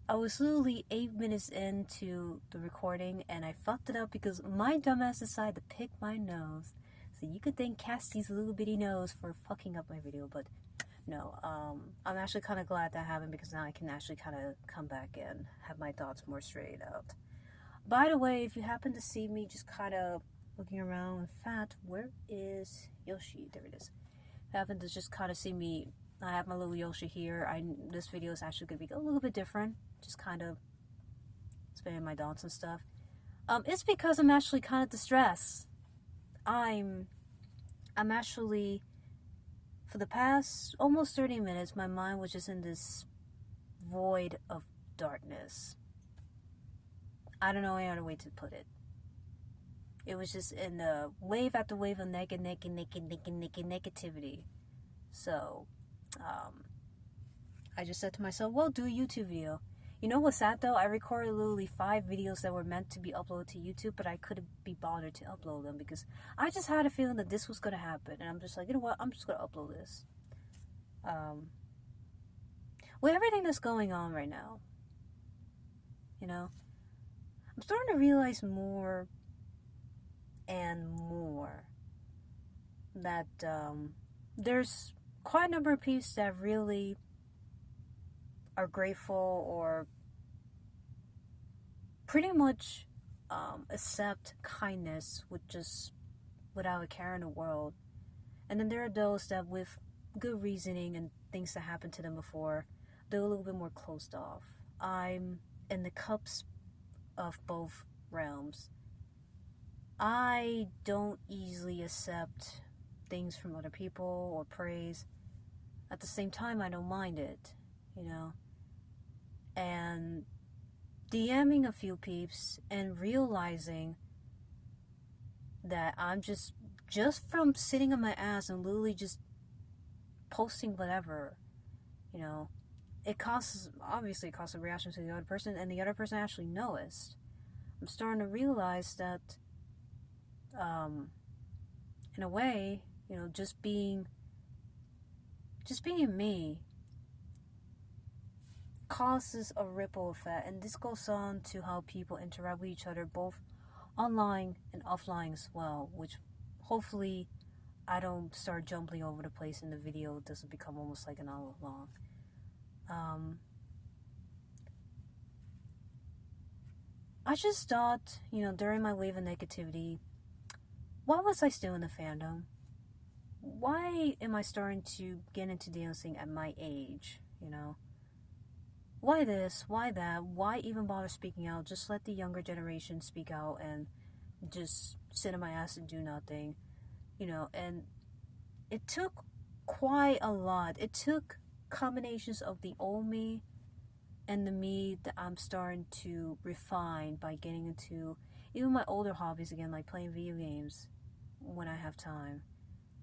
I was literally 8 minutes into the recording and I fucked it up because my dumbass decided to pick my nose. So you could thank Cassie's little bitty nose for fucking up my video, but no, I'm actually kind of glad that happened because now I can actually kind of come back and have my thoughts more straight out. By the way, if you happen to see me just kind of looking around, in fact, where is Yoshi? There it is. If you happen to just kind of see me, I have my little Yoshi here. This video is actually going to be a little bit different, just kind of spinning my thoughts and stuff. It's because I'm actually kind of distressed. I'm actually, for the past almost 30 minutes, my mind was just in this void of darkness. I don't know any other way to put it. It was just in the wave after wave of negativity. So, I just said to myself, well, do a YouTube video. You know what's sad though? I recorded literally 5 videos that were meant to be uploaded to YouTube, but I couldn't be bothered to upload them because I just had a feeling that this was going to happen. And I'm just like, you know what? I'm just going to upload this. With everything that's going on right now, you know, I'm starting to realize more and more that there's quite a number of people that really are grateful or pretty much accept kindness without a care in the world. And then there are those that with good reasoning and things that happened to them before, they're a little bit more closed off. I'm in the cups of both realms. I don't easily accept things from other people or praise. At the same time, I don't mind it, you know. And DMing a few peeps and realizing that I'm just from sitting on my ass and literally just posting whatever, you know, obviously it causes a reaction to the other person, and the other person actually noticed. I'm starting to realize that, in a way, you know, just being me causes a ripple effect, and this goes on to how people interact with each other, both online and offline as well, which hopefully I don't start jumping over the place and the video doesn't become almost like an hour long. I just thought, you know, during my wave of negativity, why was I still in the fandom? Why am I starting to get into dancing at my age, you know? Why this? Why that? Why even bother speaking out? Just let the younger generation speak out and just sit on my ass and do nothing, you know? And it took quite a lot. It took combinations of the old me and the me that I'm starting to refine by getting into even my older hobbies again, like playing video games when I have time,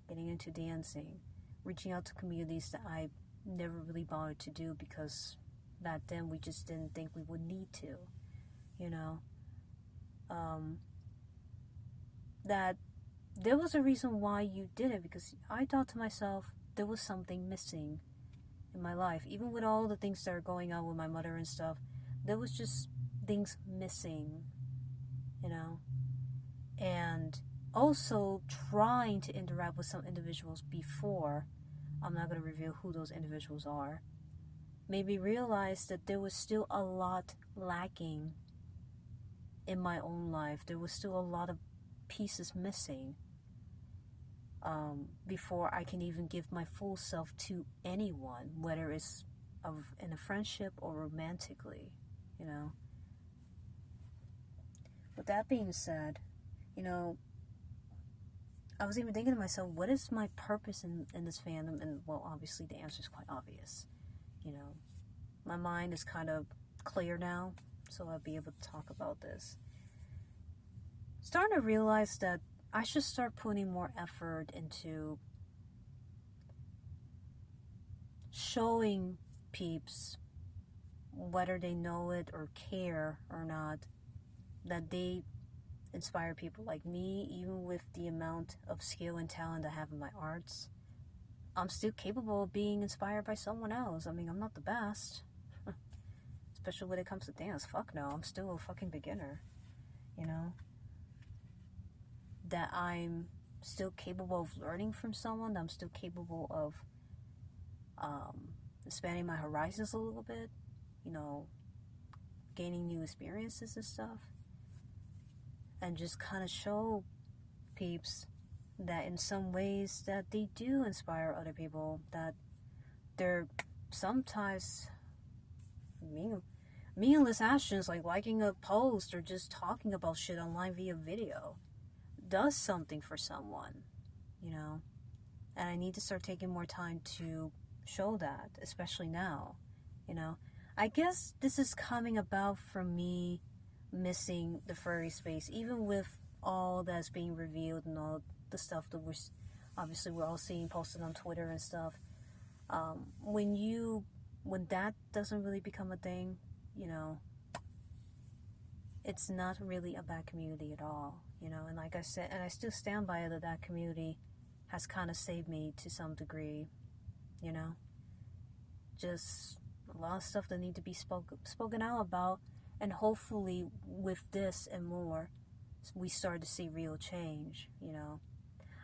getting into dancing, reaching out to communities that I never really bothered to do because back then we just didn't think we would need to, you know. That there was a reason why you did it, because I thought to myself there was something missing in my life. Even with all the things that are going on with my mother and stuff, there was just things missing, you know. And also trying to interact with some individuals before, I'm not going to reveal who those individuals are, made me realize that there was still a lot lacking in my own life. There was still a lot of pieces missing before I can even give my full self to anyone, whether it's in a friendship or romantically, you know. With that being said, you know, I was even thinking to myself, what is my purpose in this fandom? And, well, obviously the answer is quite obvious. You know, my mind is kind of clear now, so I'll be able to talk about this. Starting to realize that I should start putting more effort into showing peeps, whether they know it or care or not, that they inspire people like me. Even with the amount of skill and talent I have in my arts, I'm still capable of being inspired by someone else. I mean, I'm not the best. It's especially when it comes to dance. Fuck no, I'm still a fucking beginner, you know? That I'm still capable of learning from someone, that I'm still capable of expanding my horizons a little bit, you know, gaining new experiences and stuff, and just kind of show peeps that in some ways that they do inspire other people, that they're sometimes meaningless actions like liking a post or just talking about shit online via video does something for someone, you know? And I need to start taking more time to show that, especially now, you know? I guess this is coming about from me missing the furry space, even with all that's being revealed and all the stuff that we're all seeing posted on Twitter and stuff. When that doesn't really become a thing, you know, it's not really a bad community at all, you know. And like I said, and I still stand by it, that community has kind of saved me to some degree, you know. Just a lot of stuff that need to be spoken out about, and hopefully with this and more, we start to see real change, you know.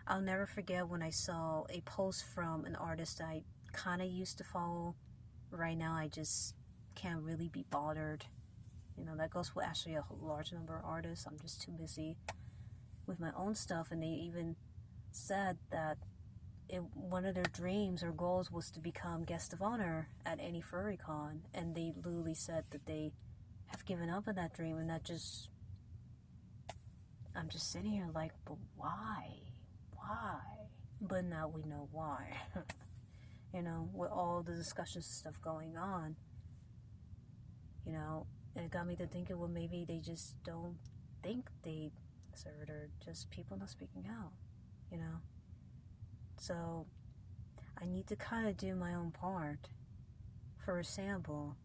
I'll never forget when I saw a post from an artist I kind of used to follow. Right now, I just can't really be bothered. You know, that goes for actually a large number of artists. I'm just too busy with my own stuff. And they even said that one of their dreams or goals was to become guest of honor at any furry con. And they literally said that they have given up on that dream. And that just... I'm just sitting here like, but why? Why? But now we know why. You know, with all the discussions and stuff going on. You know, and it got me to thinking, well, maybe they just don't think they deserve it, or just people not speaking out, you know. So, I need to kind of do my own part. For example,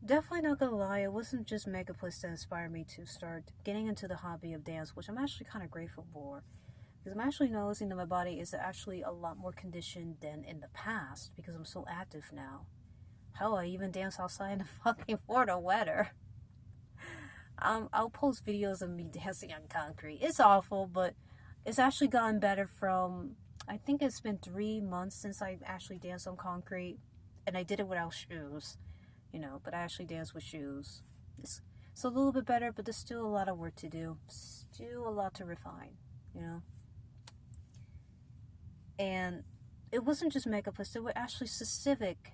definitely not gonna lie, it wasn't just Megaplus that inspired me to start getting into the hobby of dance, which I'm actually kind of grateful for. Because I'm actually noticing that my body is actually a lot more conditioned than in the past, because I'm so active now. Hell, I even dance outside in the fucking Florida weather. I'll post videos of me dancing on concrete. It's awful, but it's actually gotten better from... I think it's been 3 months since I actually danced on concrete. And I did it without shoes, you know, but I actually danced with shoes. It's a little bit better, but there's still a lot of work to do. Still a lot to refine, you know. And it wasn't just Megaplus. There were actually specific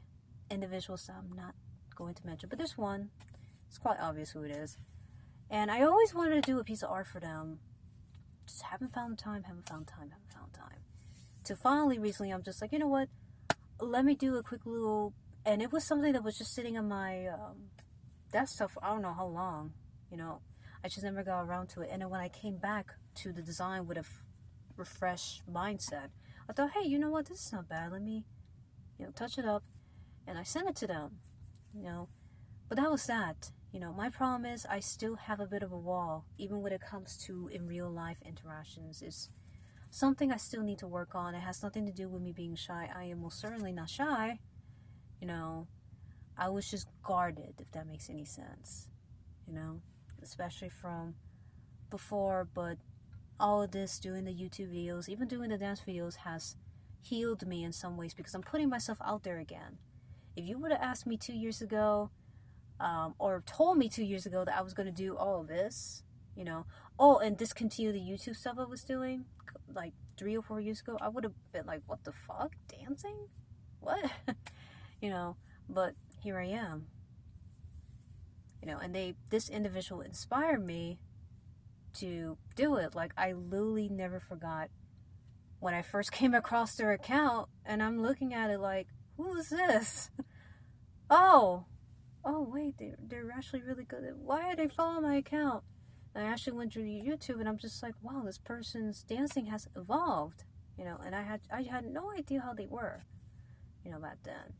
individuals that I'm not going to mention. But there's one. It's quite obvious who it is. And I always wanted to do a piece of art for them. Just haven't found time. To finally, recently, I'm just like, you know what? Let me do a quick little... And it was something that was just sitting on my desktop for I don't know how long. You know, I just never got around to it. And then when I came back to the design with a refreshed mindset, I thought, hey, you know what? This is not bad. Let me, you know, touch it up. And I sent it to them, you know. But that was that. You know, my problem is I still have a bit of a wall, even when it comes to in real life interactions. It's something I still need to work on. It has nothing to do with me being shy. I am most certainly not shy. You know, I was just guarded, if that makes any sense. You know, especially from before, but all of this, doing the YouTube videos, even doing the dance videos, has healed me in some ways because I'm putting myself out there again. If you would have asked me 2 years ago, or told me 2 years ago that I was going to do all of this, you know, and discontinue the YouTube stuff I was doing, like 3 or 4 years ago, I would have been like, what the fuck? Dancing? What? You know, but here I am. You know, and this individual inspired me to do it. Like, I literally never forgot when I first came across their account, and I'm looking at it like, who is this? Oh wait, they're actually really good at... Why are they following my account? And I actually went through YouTube, and I'm just like, wow, this person's dancing has evolved, you know. And I had no idea how they were, you know, back then.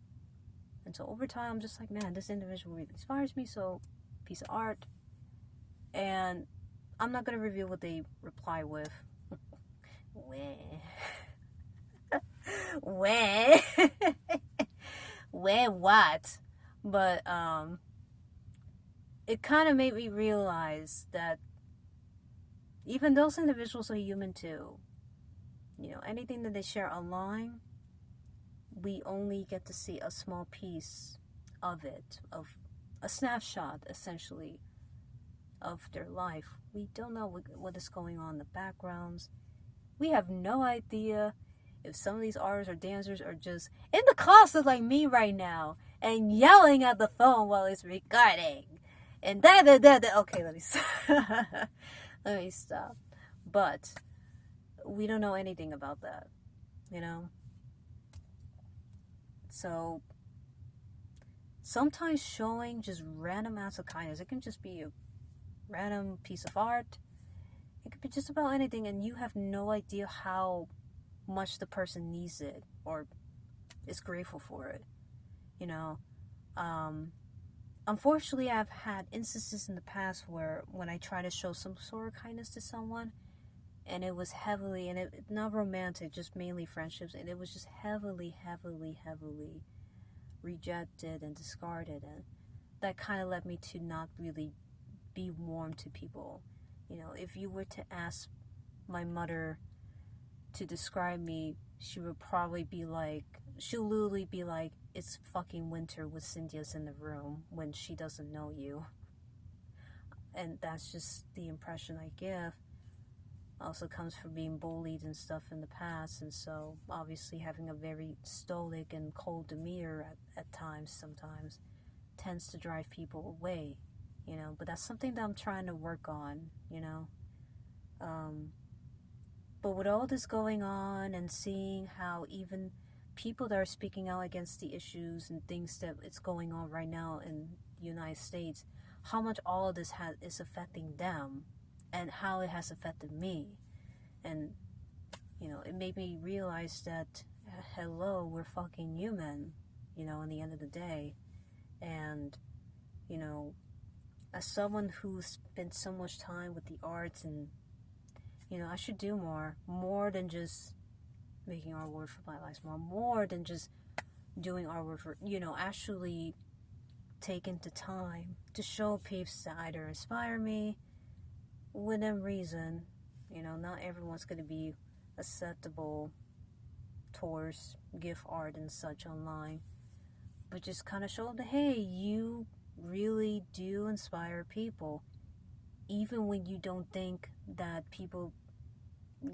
And so over time, I'm just like, man, this individual really inspires me. So, piece of art. And I'm not gonna reveal what they reply with. where what? But it kind of made me realize that even those individuals are human too. You know, anything that they share online, we only get to see a small piece of it, of a snapshot essentially of their life. We don't know what is going on in the backgrounds. We have no idea if some of these artists or dancers are just in the closet like me right now and yelling at the phone while it's recording. And okay, let me stop. Let me stop. But we don't know anything about that, you know? So sometimes showing just random acts of kindness, it can just be a random piece of art. It could be just about anything, and you have no idea how much the person needs it or is grateful for it, you know? Unfortunately, I've had instances in the past where when I try to show some sort of kindness to someone, and it was heavily, and it not romantic, just mainly friendships, and it was just heavily rejected and discarded, and that kind of led me to not really be warm to people. You know, if you were to ask my mother to describe me, she would probably be like, she'll literally be like, it's fucking winter with Cynthia's in the room when she doesn't know you. And that's just the impression I give. Also comes from being bullied and stuff in the past, and so obviously having a very stoic and cold demeanor at times, sometimes, tends to drive people away, you know. But that's something that I'm trying to work on, you know. But with all this going on and seeing how even people that are speaking out against the issues and things that it's going on right now in the United States, how much all of this is affecting them and how it has affected me. And, you know, it made me realize that, hello, we're fucking human, you know, in the end of the day. And, you know, as someone who's spent so much time with the arts, and, you know, I should do more than just making artwork for Black Lives Matter, more than just doing artwork for, you know, actually taking the time to show peeps that either inspire me within reason. You know, not everyone's going to be acceptable towards gift art and such online, but just kind of show them that, hey, you really do inspire people, even when you don't think that people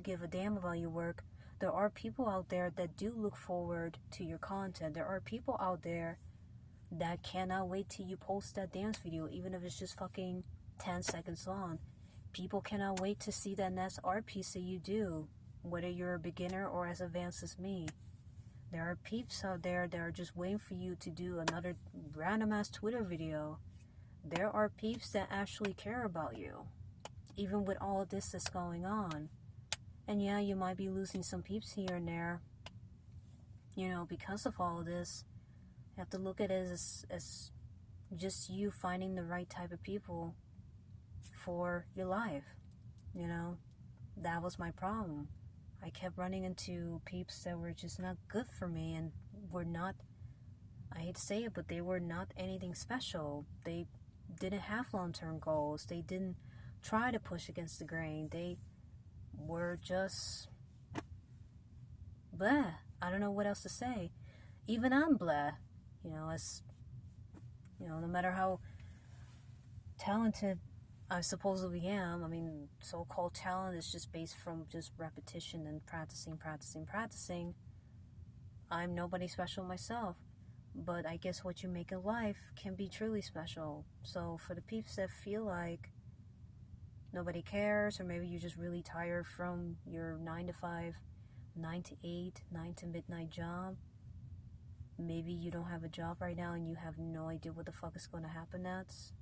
give a damn about your work. There are people out there that do look forward to your content. There are people out there that cannot wait till you post that dance video, even if it's just fucking 10 seconds long. People cannot wait to see that next art piece that you do, whether you're a beginner or as advanced as me. There are peeps out there that are just waiting for you to do another random ass Twitter video. There are peeps that actually care about you, even with all of this that's going on. And yeah, you might be losing some peeps here and there, you know, because of all of this. You have to look at it as just you finding the right type of people for your life, you know. That was my problem. I kept running into peeps that were just not good for me, and were not, I hate to say it, but they were not anything special. They didn't have long-term goals. They didn't try to push against the grain. They were just bleh. I don't know what else to say. Even I'm bleh, you know, as, you know, no matter how talented I supposedly am. I mean, so-called talent is just based from just repetition and practicing. I'm nobody special myself. But I guess what you make in life can be truly special. So for the peeps that feel like nobody cares, or maybe you're just really tired from your 9 to 5, 9 to 8, 9 to midnight job. Maybe you don't have a job right now and you have no idea what the fuck is going to happen next.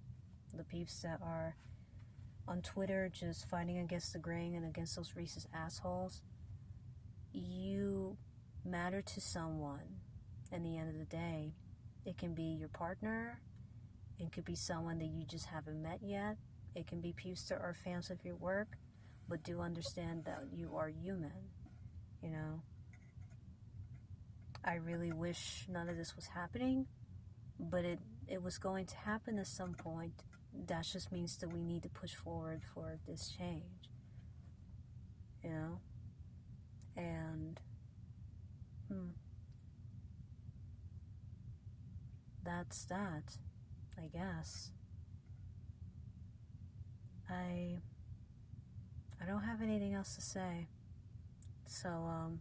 The peeps that are on Twitter just fighting against the grain and against those racist assholes. You matter to someone. In the end of the day, it can be your partner. It could be someone that you just haven't met yet. It can be peeps that are fans of your work, but do understand that you are human, you know. I really wish none of this was happening, but it was going to happen at some point. That just means that we need to push forward for this change, you know? And that's that, I guess. I don't have anything else to say. So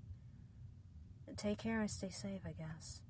take care and stay safe, I guess.